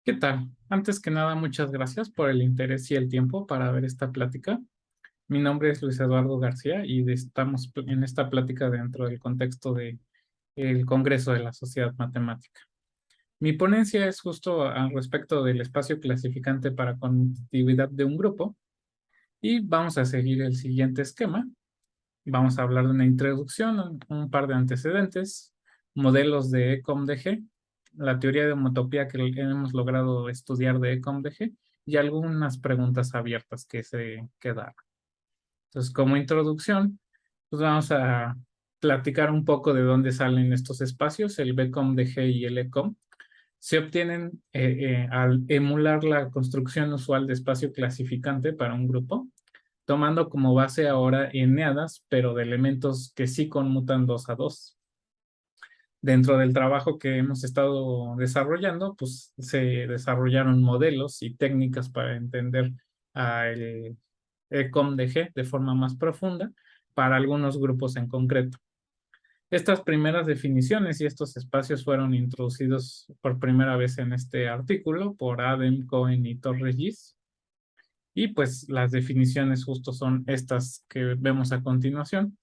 ¿Qué tal? Antes que nada, muchas gracias por el interés y el tiempo para ver esta plática. Mi nombre es Luis Eduardo García y estamos en esta plática dentro del contexto de el Congreso de la Sociedad Matemática. Mi ponencia es justo al respecto del espacio clasificante para conmutatividad de un grupo y vamos a seguir el siguiente esquema. Vamos a hablar de una introducción, un par de antecedentes, modelos de ECOMDG, la teoría de homotopía que hemos logrado estudiar de ECOMDG y algunas preguntas abiertas que se quedaron. Entonces, como introducción, pues vamos a platicar un poco de dónde salen estos espacios, el BCOMDG y el ECOM. Se obtienen al emular la construcción usual de espacio clasificante para un grupo, tomando como base ahora eneadas, pero de elementos que sí conmutan 2 a 2. Dentro del trabajo que hemos estado desarrollando, pues se desarrollaron modelos y técnicas para entender el ECOMDG de forma más profunda para algunos grupos en concreto. Estas primeras definiciones y estos espacios fueron introducidos por primera vez en este artículo por Adem, Cohen y Torres. Y pues las definiciones justo son estas que vemos a continuación.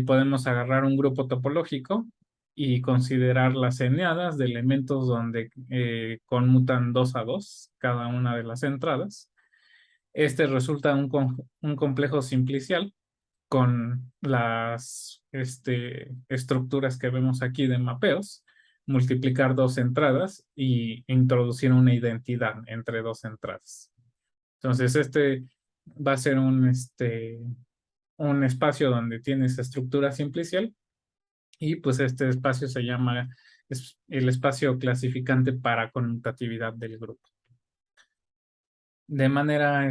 Podemos agarrar un grupo topológico y considerar las eneadas de elementos donde conmutan 2 a 2 cada una de las entradas. Este resulta un complejo simplicial con las estructuras que vemos aquí de mapeos, multiplicar dos entradas y introducir una identidad entre dos entradas. Entonces, este va a ser un espacio donde tienes estructura simplicial y pues este espacio se llama el espacio clasificante para conmutatividad del grupo. De manera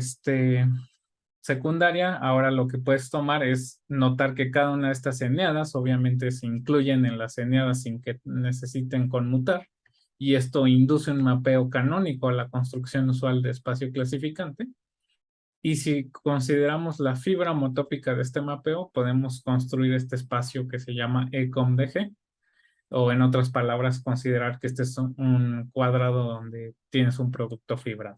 secundaria, ahora lo que puedes tomar es notar que cada una de estas eneadas obviamente se incluyen en las eneadas sin que necesiten conmutar y esto induce un mapeo canónico a la construcción usual de espacio clasificante. Y si consideramos la fibra homotópica de este mapeo, podemos construir este espacio que se llama ECOMDG, o en otras palabras, considerar que este es un cuadrado donde tienes un producto fibrado.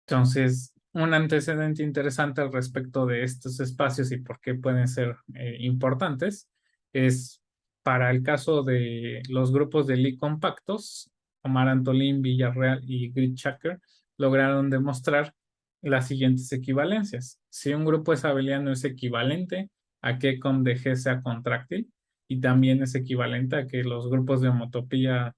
Entonces, un antecedente interesante al respecto de estos espacios y por qué pueden ser importantes es para el caso de los grupos de Lie compactos, Omar Antolín, Villarreal y Gritchaker lograron demostrar las siguientes equivalencias. Si un grupo es abeliano es equivalente a que ECOMDG sea contráctil y también es equivalente a que los grupos de homotopía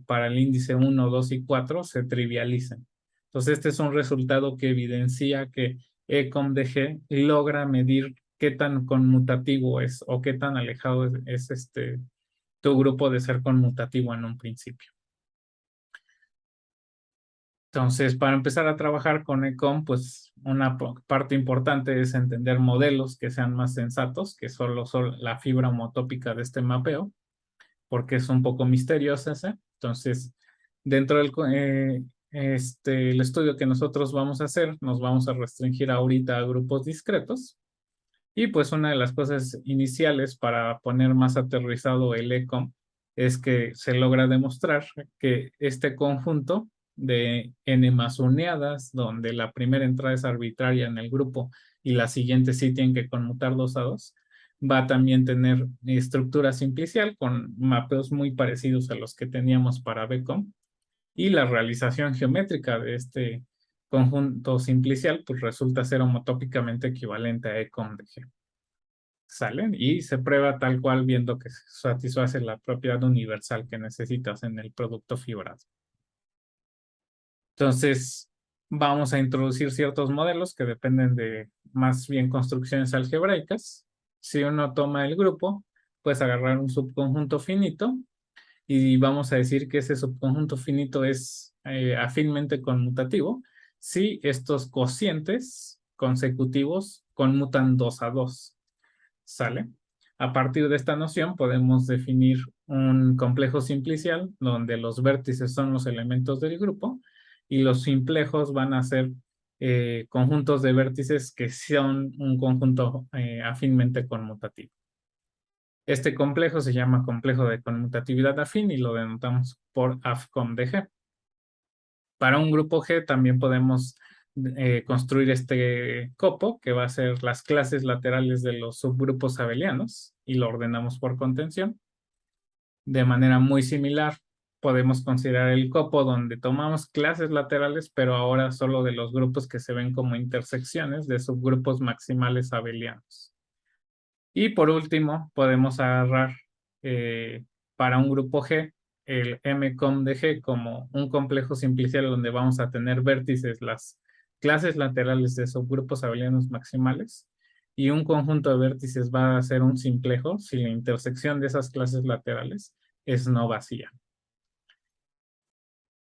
para el índice 1, 2 y 4 se trivialicen. Entonces, este es un resultado que evidencia que ECOMDG logra medir qué tan conmutativo es o qué tan alejado es tu grupo de ser conmutativo en un principio. Entonces, para empezar a trabajar con ECOM, pues una parte importante es entender modelos que sean más sensatos, que solo son la fibra homotópica de este mapeo, porque es un poco misterioso ese. Entonces, dentro del el estudio que nosotros vamos a hacer, nos vamos a restringir ahorita a grupos discretos. Y pues una de las cosas iniciales para poner más aterrizado el ECOM es que se logra demostrar que este conjunto de n más uneadas, donde la primera entrada es arbitraria en el grupo y la siguiente sí tienen que conmutar 2 a 2, va a también tener estructura simplicial con mapeos muy parecidos a los que teníamos para BCOM y la realización geométrica de este conjunto simplicial pues resulta ser homotópicamente equivalente a ECOMDG. Salen y se prueba tal cual viendo que satisface la propiedad universal que necesitas en el producto fibrado. Entonces, vamos a introducir ciertos modelos que dependen de más bien construcciones algebraicas. Si uno toma el grupo, puedes agarrar un subconjunto finito y vamos a decir que ese subconjunto finito es afínmente conmutativo si estos cocientes consecutivos conmutan 2 a 2. ¿Sale? A partir de esta noción podemos definir un complejo simplicial donde los vértices son los elementos del grupo y los simplejos van a ser conjuntos de vértices que son un conjunto afínmente conmutativo. Este complejo se llama complejo de conmutatividad afín y lo denotamos por AFCOM de G. Para un grupo G también podemos construir este copo, que va a ser las clases laterales de los subgrupos abelianos, y lo ordenamos por contención. De manera muy similar, podemos considerar el copo donde tomamos clases laterales, pero ahora solo de los grupos que se ven como intersecciones de subgrupos maximales abelianos. Y por último, podemos agarrar para un grupo G el M-com de G como un complejo simplicial donde vamos a tener vértices, las clases laterales de subgrupos abelianos maximales, y un conjunto de vértices va a ser un simplejo si la intersección de esas clases laterales es no vacía.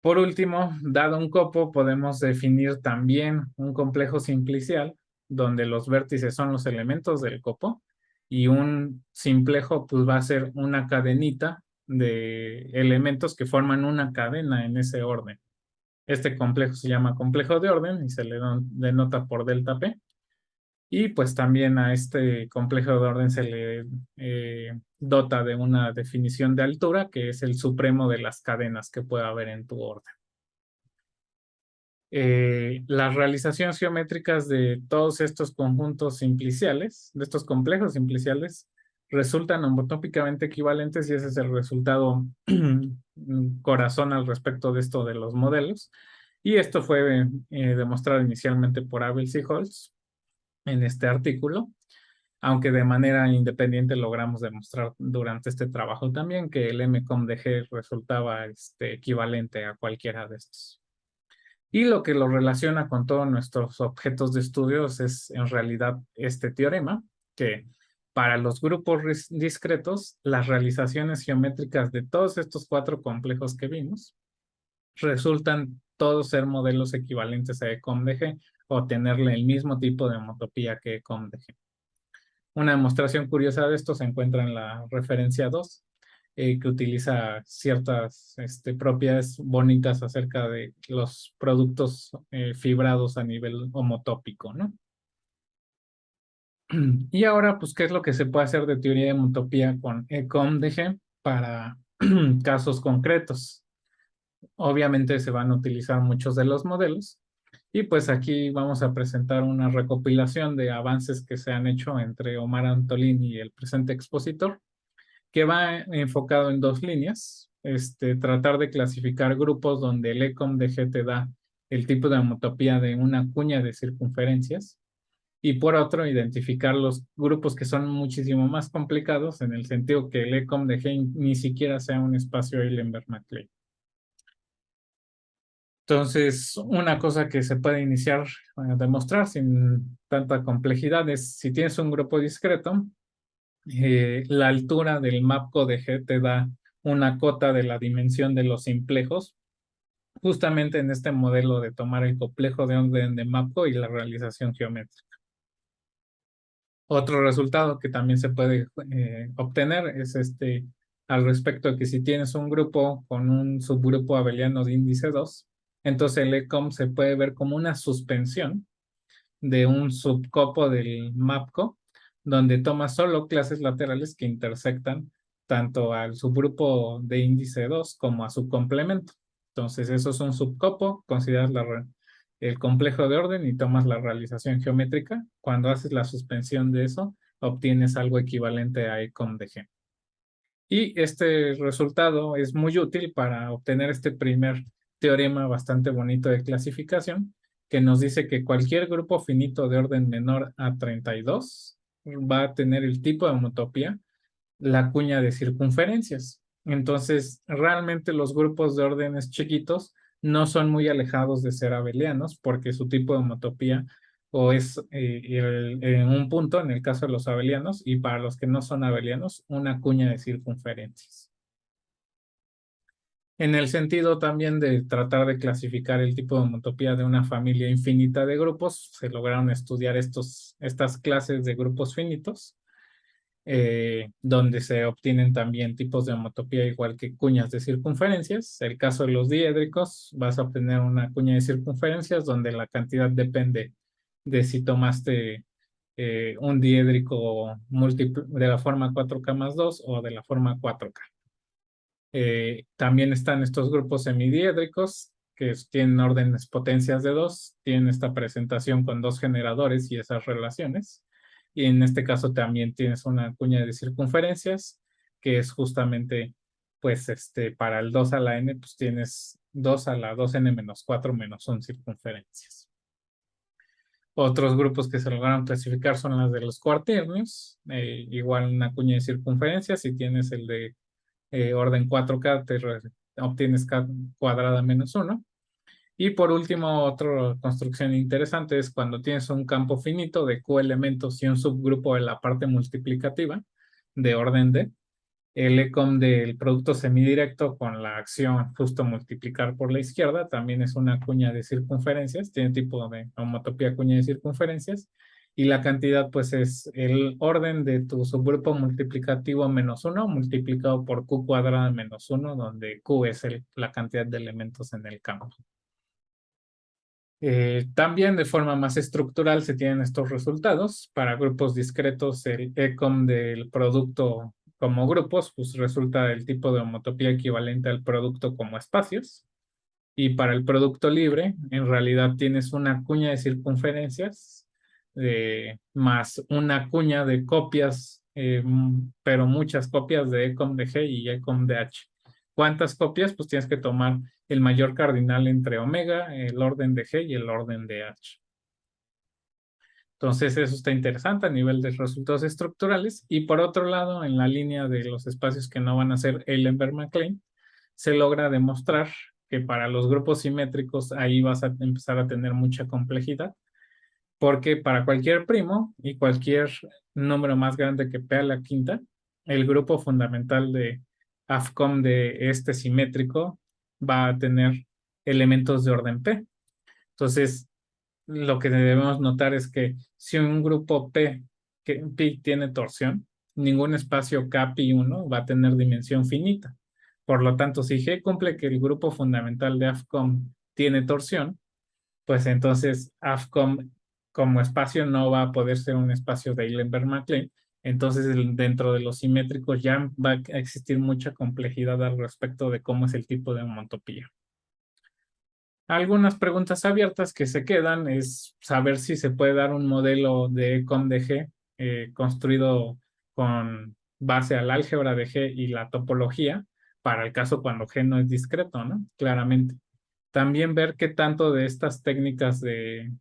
Por último, dado un copo, podemos definir también un complejo simplicial donde los vértices son los elementos del copo y un simplejo pues va a ser una cadenita de elementos que forman una cadena en ese orden. Este complejo se llama complejo de orden y se le denota por delta P. Y pues también a este complejo de orden se le dota de una definición de altura, que es el supremo de las cadenas que puede haber en tu orden. Las realizaciones geométricas de todos estos conjuntos simpliciales, de estos complejos simpliciales, resultan homotópicamente equivalentes y ese es el resultado corazón al respecto de esto de los modelos. Y esto fue demostrado inicialmente por Abels y Holz en este artículo, aunque de manera independiente logramos demostrar durante este trabajo también que el M-com de G resultaba equivalente a cualquiera de estos. Y lo que lo relaciona con todos nuestros objetos de estudios es en realidad este teorema, que para los grupos discretos, las realizaciones geométricas de todos estos cuatro complejos que vimos resultan todos ser modelos equivalentes a ECOM de G o tenerle el mismo tipo de homotopía que ECOM de G. Una demostración curiosa de esto se encuentra en la referencia 2, que utiliza ciertas propiedades bonitas acerca de los productos fibrados a nivel homotópico, ¿no? Y ahora, pues, ¿qué es lo que se puede hacer de teoría de homotopía con ECOM de G para casos concretos? Obviamente se van a utilizar muchos de los modelos y pues aquí vamos a presentar una recopilación de avances que se han hecho entre Omar Antolín y el presente expositor, que va enfocado en dos líneas. Tratar de clasificar grupos donde el ECOM de G te da el tipo de homotopía de una cuña de circunferencias y por otro identificar los grupos que son muchísimo más complicados en el sentido que el ECOM de G ni siquiera sea un espacio Eilenberg-MacLeod. Entonces, una cosa que se puede iniciar a demostrar sin tanta complejidad es si tienes un grupo discreto, la altura del mapco de G te da una cota de la dimensión de los simplejos, justamente en este modelo de tomar el complejo de orden de mapco y la realización geométrica. Otro resultado que también se puede obtener es al respecto de que si tienes un grupo con un subgrupo abeliano de índice 2, entonces el ECOM se puede ver como una suspensión de un subcopo del MAPCO, donde toma solo clases laterales que intersectan tanto al subgrupo de índice 2 como a su complemento. Entonces, eso es un subcopo, consideras el complejo de orden y tomas la realización geométrica. Cuando haces la suspensión de eso, obtienes algo equivalente a ECOM de G. Y este resultado es muy útil para obtener este primer teorema bastante bonito de clasificación, que nos dice que cualquier grupo finito de orden menor a 32 va a tener el tipo de homotopía, la cuña de circunferencias. Entonces, realmente los grupos de órdenes chiquitos no son muy alejados de ser abelianos porque su tipo de homotopía o es en un punto, en el caso de los abelianos, y para los que no son abelianos, una cuña de circunferencias. En el sentido también de tratar de clasificar el tipo de homotopía de una familia infinita de grupos, se lograron estudiar estas clases de grupos finitos, donde se obtienen también tipos de homotopía igual que cuñas de circunferencias. El caso de los diédricos, vas a obtener una cuña de circunferencias donde la cantidad depende de si tomaste un diédrico múltiple de la forma 4K más 2 o de la forma 4K. También están estos grupos semidiédricos que tienen órdenes potencias de 2, tienen esta presentación con dos generadores y esas relaciones. Y en este caso también tienes una cuña de circunferencias, que es justamente, pues, para el 2 a la n, pues tienes 2 a la 2n menos 4 menos 1 circunferencias. Otros grupos que se lograron clasificar son las de los cuaternios, igual una cuña de circunferencias, si tienes el de orden 4K, obtienes K cuadrada menos 1. Y por último, otra construcción interesante es cuando tienes un campo finito de Q elementos y un subgrupo de la parte multiplicativa de orden D. El ECOM del producto semidirecto con la acción justo multiplicar por la izquierda también es una cuña de circunferencias, tiene tipo de homotopía cuña de circunferencias, y la cantidad pues es el orden de tu subgrupo multiplicativo menos 1 multiplicado por Q cuadrada menos 1, donde Q es la cantidad de elementos en el campo. También de forma más estructural se tienen estos resultados. Para grupos discretos, el ECOM del producto como grupos, pues resulta el tipo de homotopía equivalente al producto como espacios. Y para el producto libre, en realidad tienes una cuña de circunferencias más una cuña de copias, pero muchas copias de ECOM de G y ECOM de H. ¿Cuántas copias? Pues tienes que tomar el mayor cardinal entre omega, el orden de G y el orden de H. Entonces, eso está interesante a nivel de resultados estructurales. Y por otro lado, en la línea de los espacios que no van a ser Eilenberg-MacLane, se logra demostrar que para los grupos simétricos ahí vas a empezar a tener mucha complejidad, porque para cualquier primo y cualquier número más grande que P a la quinta, el grupo fundamental de AFCOM de este simétrico va a tener elementos de orden P. Entonces, lo que debemos notar es que si un grupo P, que pi tiene torsión, ningún espacio K pi 1 va a tener dimensión finita. Por lo tanto, si G cumple que el grupo fundamental de AFCOM tiene torsión, pues entonces AFCOM como espacio no va a poder ser un espacio de Eilenberg-MacLane. Entonces, dentro de los simétricos ya va a existir mucha complejidad al respecto de cómo es el tipo de homotopía. Algunas preguntas abiertas que se quedan es saber si se puede dar un modelo de ECOM de G construido con base al álgebra de G y la topología para el caso cuando G no es discreto, ¿no? Claramente. También ver qué tanto de estas técnicas de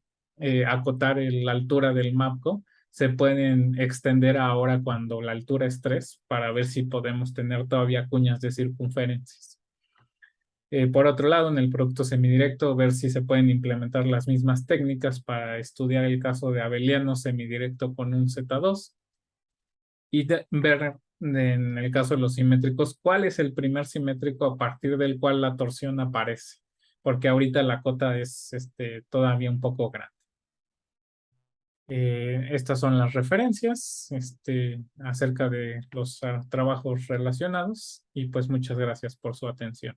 acotar la altura del MAPCO se pueden extender ahora cuando la altura es 3 para ver si podemos tener todavía cuñas de circunferencias. Por otro lado, en el producto semidirecto, ver si se pueden implementar las mismas técnicas para estudiar el caso de abeliano semidirecto con un Z2 y ver en el caso de los simétricos cuál es el primer simétrico a partir del cual la torsión aparece, porque ahorita la cota es todavía un poco grande. Estas son las referencias acerca de los trabajos relacionados y pues muchas gracias por su atención.